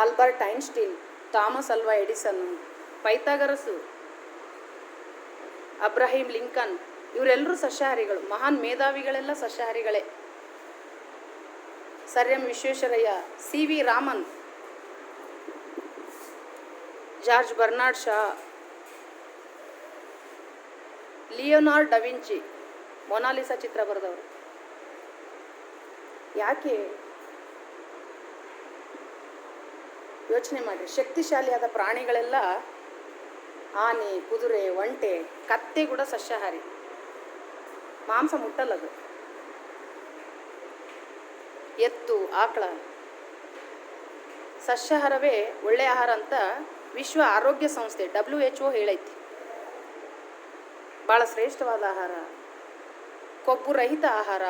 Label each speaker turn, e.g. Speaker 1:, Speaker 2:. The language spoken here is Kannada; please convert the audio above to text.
Speaker 1: Albert Einstein, Thomas Alva Edison, Pythagoras, Abraham Lincoln, ಇವರೆಲ್ಲರೂ ಸಸ್ಯಾಹಾರಿಗಳು. ಮಹಾನ್ ಮೇಧಾವಿಗಳೆಲ್ಲ ಸಸ್ಯಾಹಾರಿಗಳೇ. Sir M Visvesvaraya, C V Raman, George Bernard Shaw, Leonardo da Vinci, Mona Lisa ಚಿತ್ರ ಬರೆದವರು. ಯಾಕೆ ಯೋಚನೆ ಮಾಡಿ. ಶಕ್ತಿಶಾಲಿಯಾದ ಪ್ರಾಣಿಗಳೆಲ್ಲ ಆನೆ, ಕುದುರೆ, ಒಂಟೆ, ಕತ್ತೆ ಕೂಡ ಸಸ್ಯಾಹಾರಿ, ಮಾಂಸ ಮುಟ್ಟಲ್ಲದು. ಎತ್ತು, ಆಕಳ ಸಸ್ಯಾಹಾರವೇ ಒಳ್ಳೆಯ ಆಹಾರ ಅಂತ ವಿಶ್ವ ಆರೋಗ್ಯ ಸಂಸ್ಥೆ WHO ಹೇಳೈತಿ. ಭಾಳ ಶ್ರೇಷ್ಠವಾದ ಆಹಾರ, ಕೊಬ್ಬು ರಹಿತ ಆಹಾರ,